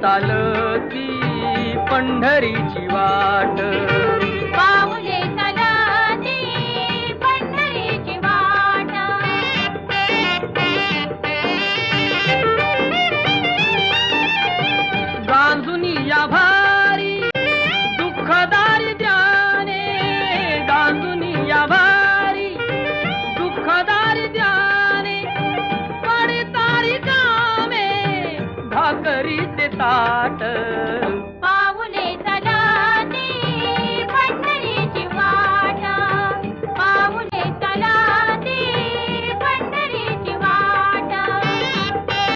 चालती पंढरीची वाट, पाऊले चालती पंढरीची वाट. गांजुनी या भारी दुःखदारी ध्याने, गांजुनी या भारी दुःखदारी ध्याने, पडतारी कामे भाकरीचे ताट.